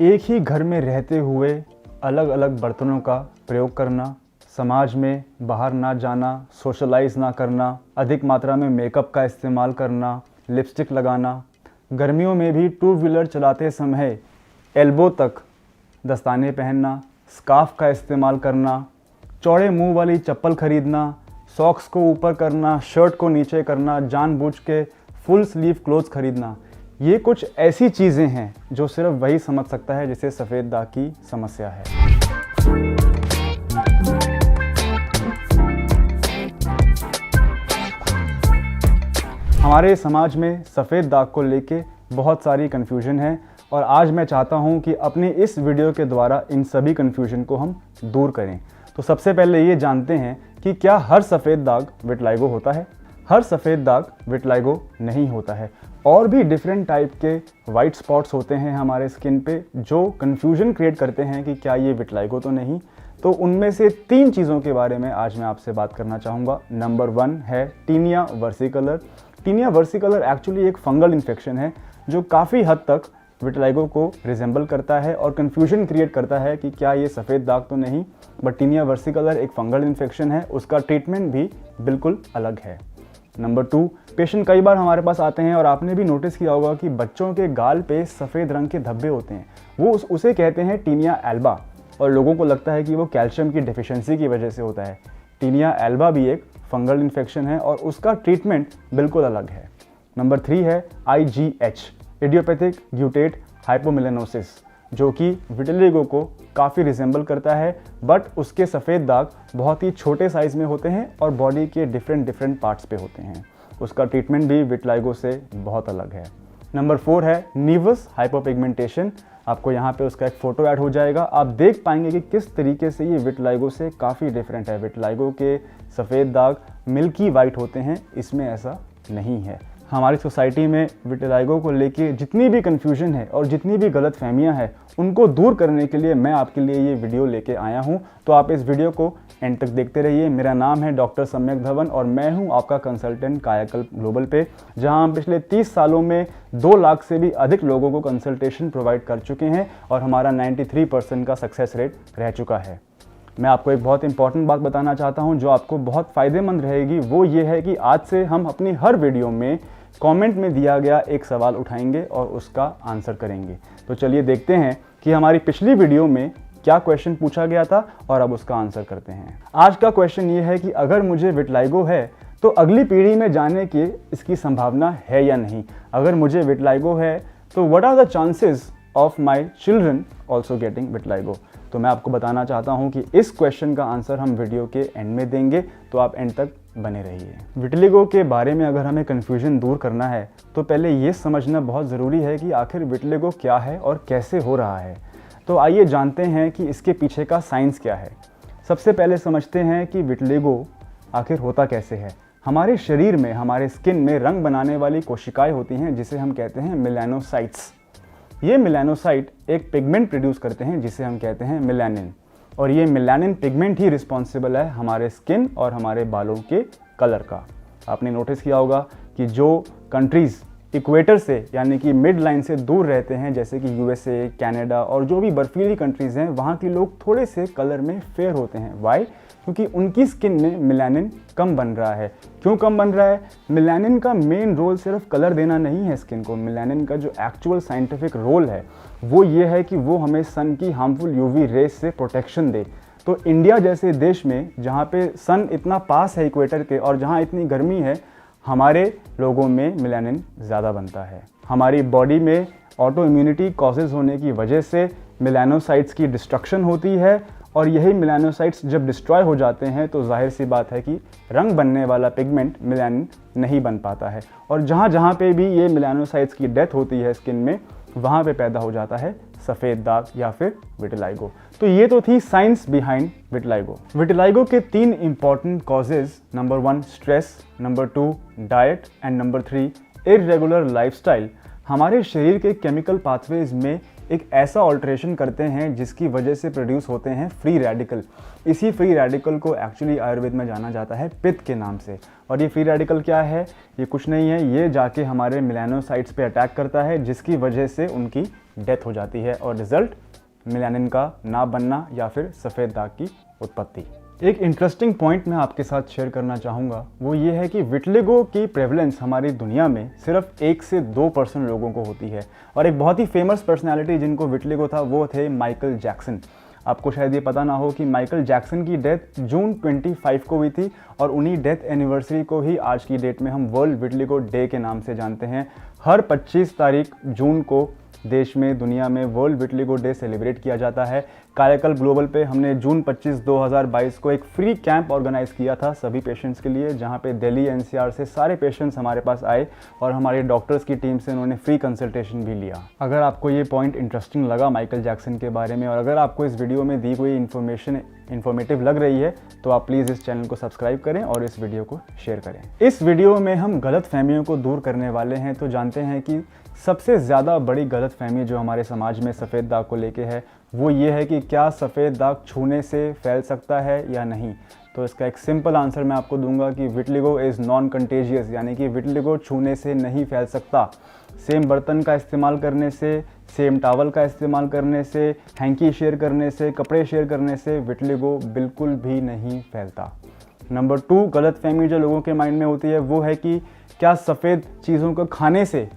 एक ही घर में रहते हुए अलग अलग बर्तनों का प्रयोग करना, समाज में बाहर ना जाना, सोशलाइज ना करना, अधिक मात्रा में मेकअप का इस्तेमाल करना, लिपस्टिक लगाना, गर्मियों में भी टू व्हीलर चलाते समय एल्बो तक दस्ताने पहनना, स्कार्फ का इस्तेमाल करना, चौड़े मुंह वाली चप्पल खरीदना, सॉक्स को ऊपर करना, शर्ट को नीचे करना, जानबूझ के फुल स्लीव क्लोथ्स खरीदना, ये कुछ ऐसी चीज़ें हैं जो सिर्फ वही समझ सकता है जिसे सफ़ेद दाग की समस्या है। हमारे समाज में सफ़ेद दाग को लेके बहुत सारी कन्फ्यूजन है और आज मैं चाहता हूं कि अपने इस वीडियो के द्वारा इन सभी कन्फ्यूजन को हम दूर करें। तो सबसे पहले ये जानते हैं कि क्या हर सफ़ेद दाग विटिलिगो होता है? हर सफ़ेद दाग विटिलिगो नहीं होता है। और भी डिफरेंट टाइप के वाइट स्पॉट्स होते हैं हमारे स्किन पे जो कन्फ्यूजन क्रिएट करते हैं कि क्या ये विटिलिगो तो नहीं। तो उनमें से 3 चीज़ों के बारे में आज मैं आपसे बात करना चाहूँगा। नंबर 1 है tinea versicolor. Tinea versicolor actually एक फंगल इन्फेक्शन है जो काफ़ी हद तक विटिलिगो को रिजेंबल करता है और कन्फ्यूजन क्रिएट करता है कि क्या ये सफ़ेद दाग तो नहीं। बट टीनिया वर्सिकलर एक फंगल इन्फेक्शन है, उसका ट्रीटमेंट भी बिल्कुल अलग है। नंबर 2, पेशेंट कई बार हमारे पास आते हैं और आपने भी नोटिस किया होगा कि बच्चों के गाल पे सफ़ेद रंग के धब्बे होते हैं, वो उसे कहते हैं टीनिया एल्बा और लोगों को लगता है कि वो कैल्शियम की डेफिशिएंसी की वजह से होता है। टीनिया एल्बा भी एक फंगल इन्फेक्शन है और उसका ट्रीटमेंट बिल्कुल अलग है। नंबर 3 है IGH, इडियोपैथिक ग्यूटेट हाइपोमेलेनोसिस, जो कि विटिलिगो को काफ़ी रिजेंबल करता है बट उसके सफ़ेद दाग बहुत ही छोटे साइज़ में होते हैं और बॉडी के डिफरेंट पार्ट्स पे होते हैं। उसका ट्रीटमेंट भी विटिलिगो से बहुत अलग है। नंबर 4 है नीवस हाइपोपिगमेंटेशन। आपको यहाँ पे उसका एक फ़ोटो ऐड हो जाएगा, आप देख पाएंगे कि किस तरीके से ये विटिलिगो से काफ़ी डिफरेंट है। विटिलिगो के सफ़ेद दाग मिल्की वाइट होते हैं, इसमें ऐसा नहीं है। हमारी सोसाइटी में विटिलिगो को लेके जितनी भी कन्फ्यूजन है और जितनी भी गलत फहमियाँ हैं उनको दूर करने के लिए मैं आपके लिए ये वीडियो लेके आया हूँ। तो आप इस वीडियो को एंड तक देखते रहिए। मेरा नाम है डॉक्टर सम्यक धवन और मैं हूँ आपका कंसल्टेंट कायाकल्प ग्लोबल पे, जहाँ हम पिछले 30 सालों में 2 लाख से भी अधिक लोगों को कंसल्टेशन प्रोवाइड कर चुके हैं और हमारा 93% का सक्सेस रेट रह चुका है। मैं आपको एक बहुत इंपॉर्टेंट बात बताना चाहता हूं जो आपको बहुत फ़ायदेमंद रहेगी। वो ये है कि आज से हम अपनी हर वीडियो में कमेंट में दिया गया एक सवाल उठाएंगे और उसका आंसर करेंगे। तो चलिए देखते हैं कि हमारी पिछली वीडियो में क्या क्वेश्चन पूछा गया था और अब उसका आंसर करते हैं। आज का क्वेश्चन ये है कि अगर मुझे विटिलिगो है तो अगली पीढ़ी में जाने की इसकी संभावना है या नहीं। अगर मुझे विटिलिगो है तो what are the chances of my children also getting vitiligo. तो मैं आपको बताना चाहता हूं कि इस क्वेश्चन का आंसर हम वीडियो के एंड में देंगे, तो आप एंड तक बने रहिए। विटिलिगो के बारे में अगर हमें कन्फ्यूजन दूर करना है तो पहले ये समझना बहुत ज़रूरी है कि आखिर विटिलिगो क्या है और कैसे हो रहा है। तो आइए जानते हैं कि इसके पीछे का साइंस क्या है। सबसे पहले समझते हैं कि विटिलिगो आखिर होता कैसे है। हमारे शरीर में, हमारे स्किन में रंग बनाने वाली कोशिकाएँ होती हैं जिसे हम कहते हैं मेलानोसाइट्स। ये मेलानोसाइट एक पिगमेंट प्रोड्यूस करते हैं जिसे हम कहते हैं मेलानिन, और ये मेलानिन पिगमेंट ही रिस्पॉन्सिबल है हमारे स्किन और हमारे बालों के कलर का। आपने नोटिस किया होगा कि जो कंट्रीज़ इक्वेटर से यानी कि मिड लाइन से दूर रहते हैं, जैसे कि USA, कनाडा और जो भी बर्फीली कंट्रीज़ हैं, वहाँ के लोग थोड़े से कलर में फेयर होते हैं। वाई? क्योंकि उनकी स्किन में मेलानिन कम बन रहा है। क्यों कम बन रहा है? मेलानिन का मेन रोल सिर्फ कलर देना नहीं है स्किन को। मेलानिन का जो एक्चुअल साइंटिफिक रोल है वो ये है कि वो हमें सन की हार्मफुल UV रेस से प्रोटेक्शन दे। तो इंडिया जैसे देश में जहाँ पे सन इतना पास है इक्वेटर के और जहाँ इतनी गर्मी है, हमारे लोगों में मेलानिन ज़्यादा बनता है। हमारी बॉडी में ऑटो इम्यूनिटी कॉजेज़ होने की वजह से मेलानोसाइट्स की डिस्ट्रक्शन होती है और यही मेलानोसाइट्स जब डिस्ट्रॉय हो जाते हैं तो जाहिर सी बात है कि रंग बनने वाला पिगमेंट मेलानिन नहीं बन पाता है और जहाँ जहाँ पे भी ये मेलानोसाइट्स की डेथ होती है स्किन में, वहाँ पे पैदा हो जाता है सफ़ेद दाग या फिर विटिलिगो। तो ये तो थी साइंस बिहाइंड विटिलिगो। विटिलिगो के 3 important causes, number 1 stress, number 2 diet and number 3 irregular lifestyle, हमारे शरीर के केमिकल पाथवेज में एक ऐसा ऑल्ट्रेशन करते हैं जिसकी वजह से प्रोड्यूस होते हैं फ्री रेडिकल। इसी फ्री रेडिकल को एक्चुअली आयुर्वेद में जाना जाता है पित्त के नाम से। और ये फ्री रेडिकल क्या है? ये कुछ नहीं है, ये जाके हमारे मेलानोसाइट्स पे अटैक करता है जिसकी वजह से उनकी डेथ हो जाती है और रिजल्ट मेलानिन का ना बनना या फिर सफ़ेद दाग की उत्पत्ति। एक इंटरेस्टिंग पॉइंट मैं आपके साथ शेयर करना चाहूँगा, वो ये है कि विटलिगो की प्रेवलेंस हमारी दुनिया में सिर्फ 1 से 2% लोगों को होती है। और एक बहुत ही फेमस पर्सनैलिटी जिनको विटलिगो था वो थे माइकल जैक्सन। आपको शायद ये पता ना हो कि माइकल जैक्सन की डेथ जून 25 को हुई थी और उन्हीं डेथ एनिवर्सरी को ही आज की डेट में हम वर्ल्ड विटलिगो डे के नाम से जानते हैं। हर 25 तारीख जून को देश में, दुनिया में वर्ल्ड विटलिगो डे सेलिब्रेट किया जाता है। कायाकल्प ग्लोबल पे हमने जून 25, 2022 को एक फ्री कैंप ऑर्गेनाइज किया था सभी पेशेंट्स के लिए, जहां पे दिल्ली एनसीआर से सारे पेशेंट्स हमारे पास आए और हमारे डॉक्टर्स की टीम से उन्होंने फ्री कंसल्टेशन भी लिया। अगर आपको ये पॉइंट इंटरेस्टिंग लगा माइकल जैक्सन के बारे में और अगर आपको इस वीडियो में दी हुई इन्फॉर्मेशन इन्फॉर्मेटिव लग रही है तो आप प्लीज़ इस चैनल को सब्सक्राइब करें और इस वीडियो को शेयर करें। इस वीडियो में हम गलतफहमियों को दूर करने वाले हैं। तो जानते हैं कि सबसे ज़्यादा बड़ी गलतफहमी जो हमारे समाज में सफ़ेद दाग को लेके है वो ये है कि क्या सफ़ेद दाग छूने से फैल सकता है या नहीं। तो इसका एक सिंपल आंसर मैं आपको दूंगा कि विटलिगो इज़ नॉन कंटेजियस, यानी कि विटलिगो छूने से नहीं फैल सकता। सेम बर्तन का इस्तेमाल करने से, सेम टॉवल का इस्तेमाल करने से, हैंकी शेयर करने से, कपड़े शेयर करने से विटलिगो बिल्कुल भी नहीं फैलता। नंबर 2 गलतफहमी जो लोगों के माइंड में होती है वो है कि क्या सफ़ेद चीज़ों को खाने से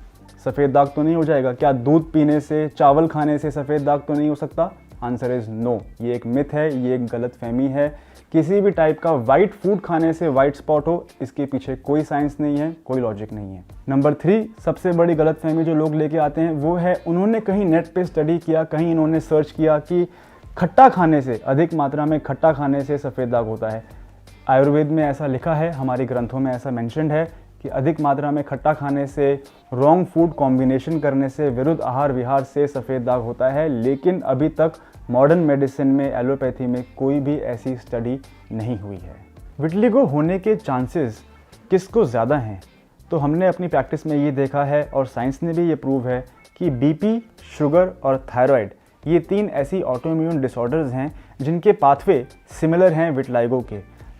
सफ़ेद दाग तो नहीं हो जाएगा, क्या दूध पीने से, चावल खाने से सफ़ेद दाग तो नहीं हो सकता। Answer is no. ये एक मिथ है, ये एक गलतफहमी है। किसी भी टाइप का वाइट फूड खाने से वाइट स्पॉट हो, इसके पीछे कोई साइंस नहीं है, कोई लॉजिक नहीं है। नंबर 3 सबसे बड़ी गलतफहमी जो लोग लेके आते हैं वो है उन्होंने कहीं नेट पे स्टडी किया, कहीं इन्होंने सर्च किया कि खट्टा खाने से, अधिक मात्रा में खट्टा खाने से सफ़ेद दाग होता है। आयुर्वेद में ऐसा लिखा है, हमारे ग्रंथों में ऐसा मेंशन्ड है कि अधिक मात्रा में खट्टा खाने से, रॉन्ग फूड कॉम्बिनेशन करने से, विरुद्ध आहार विहार से सफ़ेद दाग होता है। लेकिन अभी तक मॉडर्न मेडिसिन में, एलोपैथी में कोई भी ऐसी स्टडी नहीं हुई है। विटलिगो होने के चांसेस किसको ज़्यादा हैं? तो हमने अपनी प्रैक्टिस में ये देखा है और साइंस ने भी ये प्रूव है कि बीपी, शुगर और थायराइड ये 3 ऐसी ऑटोइम्यून डिसऑर्डर्स हैं जिनके पाथवे सिमिलर हैं विटलिगो के।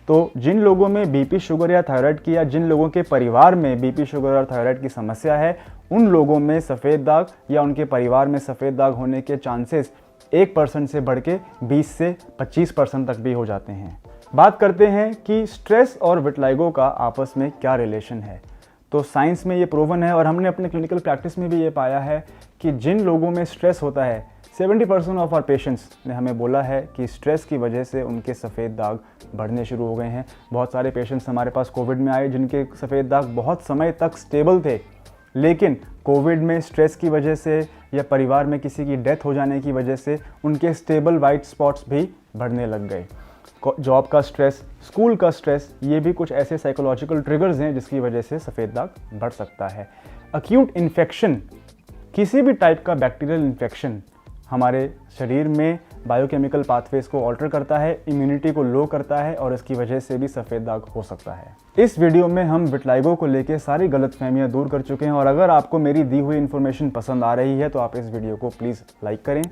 तो जिन लोगों में बीपी, शुगर या थायराइड की, या जिन लोगों के परिवार में बीपी, शुगर और थायराइड की समस्या है, उन लोगों में सफ़ेद दाग या उनके परिवार में सफ़ेद दाग होने के चांसेस 1% से बढ़ के 20 से 25% तक भी हो जाते हैं। बात करते हैं कि स्ट्रेस और विटलिगो का आपस में क्या रिलेशन है। तो साइंस में ये प्रूवन है और हमने अपने क्लिनिकल प्रैक्टिस में भी ये पाया है कि जिन लोगों में स्ट्रेस होता है, 70% ऑफ आवर पेशेंट्स ने हमें बोला है कि स्ट्रेस की वजह से उनके सफ़ेद दाग बढ़ने शुरू हो गए हैं। बहुत सारे पेशेंट्स हमारे पास कोविड में आए जिनके सफ़ेद दाग बहुत समय तक स्टेबल थे, लेकिन कोविड में स्ट्रेस की वजह से या परिवार में किसी की डेथ हो जाने की वजह से उनके स्टेबल वाइट स्पॉट्स भी बढ़ने लग गए। जॉब का स्ट्रेस, स्कूल का स्ट्रेस, ये भी कुछ ऐसे साइकोलॉजिकल ट्रिगर्स हैं जिसकी वजह से सफ़ेद दाग बढ़ सकता है। अक्यूट इन्फेक्शन, किसी भी टाइप का बैक्टीरियल इन्फेक्शन हमारे शरीर में बायोकेमिकल पाथवेज को ऑल्टर करता है, इम्यूनिटी को लो करता है और इसकी वजह से भी सफ़ेद दाग हो सकता है। इस वीडियो में हम विटलिगो को लेके सारी गलतफहमियां दूर कर चुके हैं और अगर आपको मेरी दी हुई इन्फॉर्मेशन पसंद आ रही है तो आप इस वीडियो को प्लीज़ लाइक करें।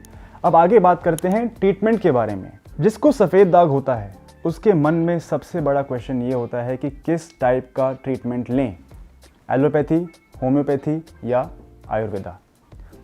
अब आगे बात करते हैं ट्रीटमेंट के बारे में। जिसको सफ़ेद दाग होता है उसके मन में सबसे बड़ा क्वेश्चन ये होता है कि किस टाइप का ट्रीटमेंट लें, एलोपैथी, होम्योपैथी या आयुर्वेदा।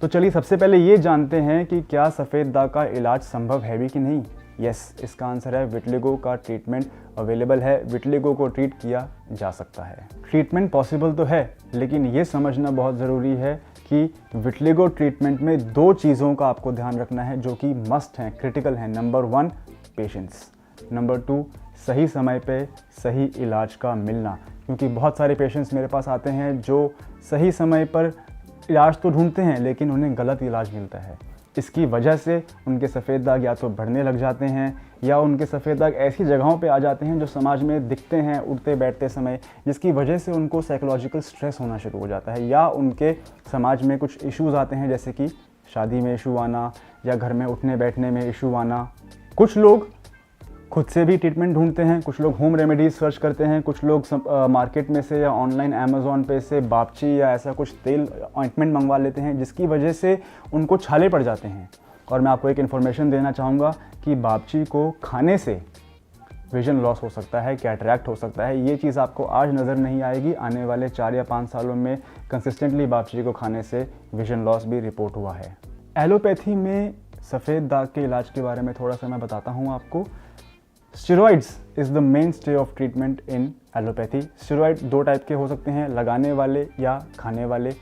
तो चलिए सबसे पहले ये जानते हैं कि क्या सफ़ेद दाग का इलाज संभव है भी कि नहीं। यस, इसका आंसर है विटलिगो का ट्रीटमेंट अवेलेबल है, विटलिगो को ट्रीट किया जा सकता है। ट्रीटमेंट पॉसिबल तो है, लेकिन ये समझना बहुत ज़रूरी है कि विटलिगो ट्रीटमेंट में 2 चीज़ों का आपको ध्यान रखना है जो कि मस्ट हैं, क्रिटिकल हैं। नंबर 1 पेशेंस, नंबर 2 सही समय पे सही इलाज का मिलना। क्योंकि बहुत सारे पेशेंट्स मेरे पास आते हैं जो सही समय पर इलाज तो ढूंढते हैं लेकिन उन्हें गलत इलाज मिलता है। इसकी वजह से उनके सफ़ेद दाग या तो बढ़ने लग जाते हैं या उनके सफ़ेद दाग ऐसी जगहों पे आ जाते हैं जो समाज में दिखते हैं उठते बैठते समय, जिसकी वजह से उनको साइकोलॉजिकल स्ट्रेस होना शुरू हो जाता है या उनके समाज में कुछ इश्यूज़ आते हैं, जैसे कि शादी में इशू आना या घर में उठने बैठने में इशू आना। कुछ लोग खुद से भी ट्रीटमेंट ढूंढते हैं, कुछ लोग होम रेमेडीज़ सर्च करते हैं, कुछ लोग मार्केट में से या ऑनलाइन अमेज़ॉन पे से बापची या ऐसा कुछ तेल ऑइंटमेंट मंगवा लेते हैं, जिसकी वजह से उनको छाले पड़ जाते हैं। और मैं आपको एक इन्फॉर्मेशन देना चाहूँगा कि बापची को खाने से विजन लॉस हो सकता है, कैटरैक्ट हो सकता है। ये चीज़ आपको आज नज़र नहीं आएगी, आने वाले 4 या 5 सालों में कंसिस्टेंटली बापची को खाने से विजन लॉस भी रिपोर्ट हुआ है। एलोपैथी में सफ़ेद दाग के इलाज के बारे में थोड़ा सा मैं बताता हूँ आपको। Steroids is the main stay of treatment in allopathy. Steroid 2 type के हो सकते हैं, लगाने वाले या खाने वाले।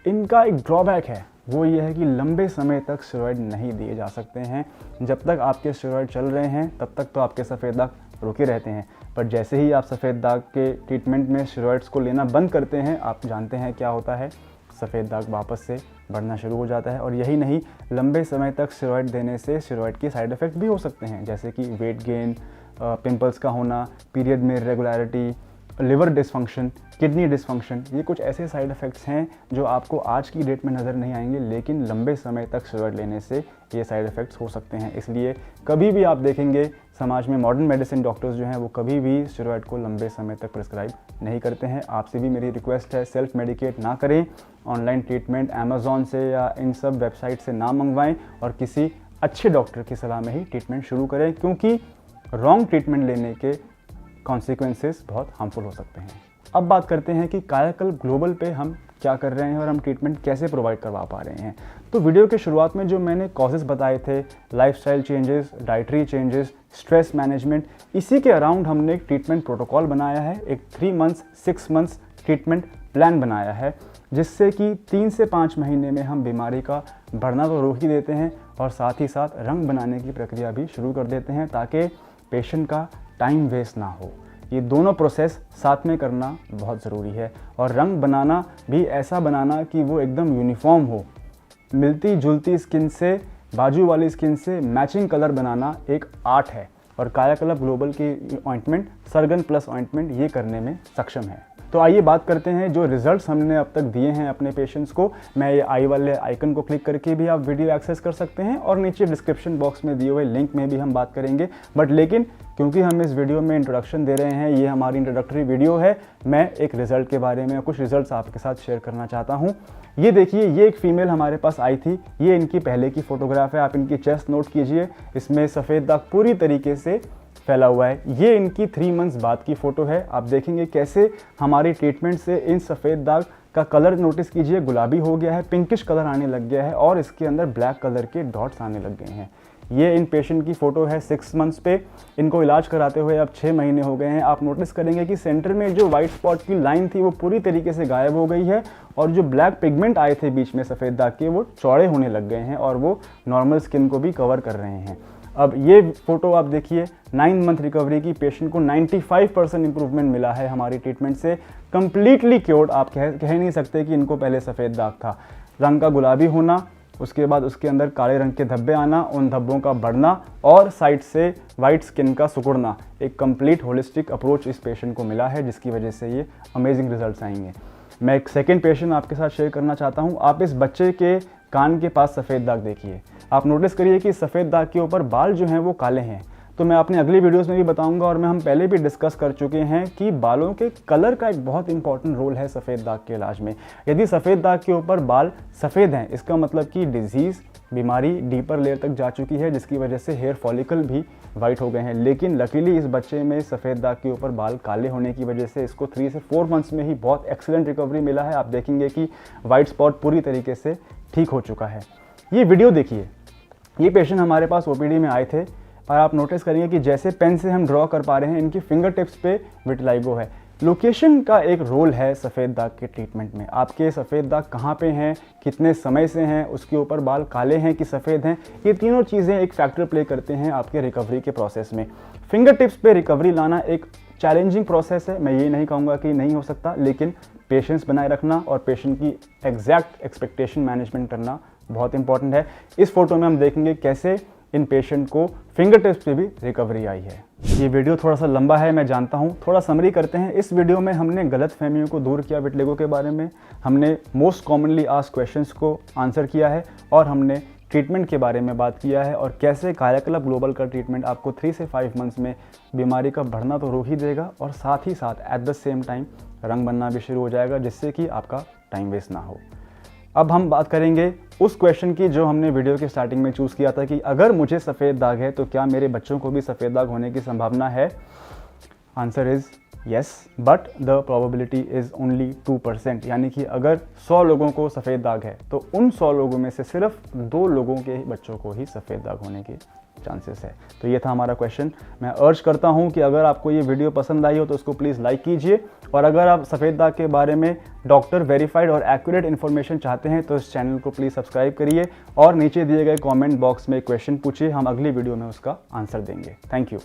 इनका एक ड्रॉबैक है, वो ये है कि लंबे समय तक स्टेरॉइड नहीं दिए जा सकते हैं। जब तक आपके स्टेरॉइड चल रहे हैं तब तक तो आपके सफ़ेद दाग रुके रहते हैं, पर जैसे ही आप सफ़ेद दाग के ट्रीटमेंट में स्टेरॉइड्स को लेना बंद करते हैं, आप जानते हैं क्या होता है, सफ़ेद दाग वापस से बढ़ना शुरू हो जाता है। और यही नहीं, लंबे समय तक स्टेरॉइड देने से स्टेरॉइड के साइड इफ़ेक्ट भी हो सकते हैं, जैसे कि वेट गेन, पिंपल्स का होना, पीरियड में irregularity, liver dysfunction, kidney dysfunction. ये कुछ ऐसे साइड इफ़ेक्ट्स हैं जो आपको आज की डेट में नज़र नहीं आएंगे, लेकिन लंबे समय तक स्टेरॉइड लेने से ये साइड इफ़ेक्ट्स हो सकते हैं। इसलिए कभी भी आप देखेंगे समाज में मॉडर्न मेडिसिन डॉक्टर्स जो हैं वो कभी भी स्टेरॉइड को लंबे समय तक प्रिस्क्राइब नहीं करते हैं। आपसे भी मेरी रिक्वेस्ट है, सेल्फ मेडिकेट ना करें, ऑनलाइन ट्रीटमेंट अमेज़ॉन से या इन सब वेबसाइट से ना मंगवाएं और किसी अच्छे डॉक्टर की सलाह में ही ट्रीटमेंट शुरू करें, क्योंकि रॉन्ग ट्रीटमेंट लेने के कॉन्सिक्वेंसेस बहुत हार्मफुल हो सकते हैं। अब बात करते हैं कि कायाकल्प ग्लोबल पे हम क्या कर रहे हैं और हम ट्रीटमेंट कैसे प्रोवाइड करवा पा रहे हैं। तो वीडियो के शुरुआत में जो मैंने कॉजेज़ बताए थे, lifestyle changes, dietary changes, stress management, इसी के अराउंड हमने एक ट्रीटमेंट प्रोटोकॉल बनाया है, एक 3 मंथ्स 6 मंथ्स ट्रीटमेंट प्लान बनाया है, जिससे कि 3 से 5 महीने में हम बीमारी का बढ़ना तो रोक ही देते हैं और साथ ही साथ रंग बनाने की प्रक्रिया भी शुरू कर देते हैं, ताकि पेशेंट का टाइम वेस्ट ना हो। ये दोनों प्रोसेस साथ में करना बहुत ज़रूरी है। और रंग बनाना भी ऐसा बनाना कि वो एकदम यूनिफॉर्म हो, मिलती जुलती स्किन से, बाजू वाली स्किन से मैचिंग कलर बनाना एक आर्ट है और कायाकल्प ग्लोबल की ऑइंटमेंट, सरगन प्लस ऑइंटमेंट, ये करने में सक्षम है। तो आइए बात करते हैं जो रिजल्ट्स हमने अब तक दिए हैं अपने पेशेंट्स को। मैं ये आई वाले आइकन को क्लिक करके भी आप वीडियो एक्सेस कर सकते हैं और नीचे डिस्क्रिप्शन बॉक्स में दिए हुए लिंक में भी हम बात करेंगे। बट लेकिन क्योंकि हम इस वीडियो में इंट्रोडक्शन दे रहे हैं, ये हमारी इंट्रोडक्टरी वीडियो है, मैं एक रिजल्ट के बारे में कुछ रिजल्ट्स आपके साथ शेयर करना चाहता हूँ। ये देखिए, ये एक फ़ीमेल हमारे पास आई थी, ये इनकी पहले की फ़ोटोग्राफ है। आप इनकी चेस्ट नोट कीजिए, इसमें सफ़ेद दाग पूरी तरीके से फैला हुआ है। ये इनकी 3 मंथ्स बाद की फ़ोटो है। आप देखेंगे कैसे हमारी ट्रीटमेंट से इन सफ़ेद दाग का कलर नोटिस कीजिए, गुलाबी हो गया है, पिंकिश कलर आने लग गया है और इसके अंदर ब्लैक कलर के डॉट्स आने लग गए हैं। ये इन पेशेंट की फ़ोटो है 6 मंथ्स पे। इनको इलाज कराते हुए अब 6 महीने हो गए हैं। आप नोटिस करेंगे कि सेंटर में जो वाइट स्पॉट की लाइन थी वो पूरी तरीके से गायब हो गई है और जो ब्लैक पिगमेंट आए थे बीच में सफ़ेद दाग के, वो चौड़े होने लग गए हैं और वो नॉर्मल स्किन को भी कवर कर रहे हैं। अब ये फ़ोटो आप देखिए, 9 मंथ रिकवरी की, पेशेंट को 95% इंप्रूवमेंट मिला है हमारी ट्रीटमेंट से। कम्प्लीटली क्योर्ड, आप कह नहीं सकते कि इनको पहले सफ़ेद दाग था। रंग का गुलाबी होना, उसके बाद उसके अंदर काले रंग के धब्बे आना, उन धब्बों का बढ़ना और साइड से वाइट स्किन का सिकुड़ना, एक कंप्लीट होलिस्टिक अप्रोच इस पेशेंट को मिला है, जिसकी वजह से ये अमेजिंग रिजल्ट्स आएंगे। मैं एक सेकेंड पेशेंट आपके साथ शेयर करना चाहता हूँ। आप इस बच्चे के कान के पास सफ़ेद दाग देखिए। आप नोटिस करिए कि सफ़ेद दाग के ऊपर बाल जो हैं वो काले हैं। तो मैं अपने अगली वीडियोस में भी बताऊंगा और हम पहले भी डिस्कस कर चुके हैं कि बालों के कलर का एक बहुत इंपॉर्टेंट रोल है सफ़ेद दाग के इलाज में। यदि सफ़ेद दाग के ऊपर बाल सफ़ेद हैं, इसका मतलब कि डिजीज़, बीमारी डीपर लेयर तक जा चुकी है, जिसकी वजह से हेयर फॉलिकल भी वाइट हो गए हैं। लेकिन लकीली इस बच्चे में सफ़ेद दाग के ऊपर बाल काले होने की वजह से इसको 3 से 4 मंथ्स में ही बहुत एक्सीलेंट रिकवरी मिला है। आप देखेंगे कि वाइट स्पॉट पूरी तरीके से ठीक हो चुका है। ये वीडियो देखिए, ये पेशेंट हमारे पास ओपीडी में आए थे और आप नोटिस करेंगे कि जैसे पेन से हम ड्रॉ कर पा रहे हैं, इनकी फिंगर टिप्स पे विटिलाइगो है। लोकेशन का एक रोल है सफ़ेद दाग के ट्रीटमेंट में। आपके सफ़ेद दाग कहाँ पे हैं, कितने समय से हैं, उसके ऊपर बाल काले हैं कि सफ़ेद हैं, ये तीनों चीज़ें एक फैक्टर प्ले करते हैं आपके रिकवरी के प्रोसेस में। फिंगर टिप्स पे रिकवरी लाना एक चैलेंजिंग प्रोसेस है। मैं ये नहीं कहूँगा कि नहीं हो सकता, लेकिन पेशेंस बनाए रखना और पेशेंट की एग्जैक्ट एक्सपेक्टेशन मैनेजमेंट करना बहुत इंपॉर्टेंट है। इस फोटो में हम देखेंगे कैसे इन पेशेंट को फिंगर टिप्स पे भी रिकवरी आई है। ये वीडियो थोड़ा सा लंबा है, मैं जानता हूँ। थोड़ा समरी करते हैं। इस वीडियो में हमने गलत फहमियों को दूर किया विटिलिगो के बारे में, हमने मोस्ट कॉमनली आस्क्ड क्वेश्चंस को आंसर किया है और हमने ट्रीटमेंट के बारे में बात किया है और कैसे कायाकल्प ग्लोबल का ट्रीटमेंट आपको 3 से 5 मंथ्स में बीमारी का बढ़ना तो रोक ही देगा और साथ ही साथ एट द सेम टाइम रंग बनना भी शुरू हो जाएगा, जिससे कि आपका टाइम वेस्ट ना हो। अब हम बात करेंगे उस क्वेश्चन की जो हमने वीडियो के स्टार्टिंग में चूज़ किया था कि अगर मुझे सफ़ेद दाग है तो क्या मेरे बच्चों को भी सफ़ेद दाग होने की संभावना है। Answer is yes, but the probability is only 2%, यानी कि अगर 100 लोगों को सफ़ेद दाग है तो उन 100 लोगों में से सिर्फ 2 लोगों के बच्चों को ही सफ़ेद दाग होने के चांसेस है। तो ये था हमारा क्वेश्चन। मैं अर्ज करता हूँ कि अगर आपको ये वीडियो पसंद आई हो तो उसको प्लीज़ लाइक कीजिए, और अगर आप सफ़ेद दाग के बारे में डॉक्टर वेरीफाइड और एक्यूरेट इन्फॉर्मेशन चाहते हैं तो इस चैनल को प्लीज़ सब्सक्राइब करिए और नीचे दिए गए कमेंट बॉक्स में क्वेश्चन पूछिए, हम अगली वीडियो में उसका आंसर देंगे। Thank you.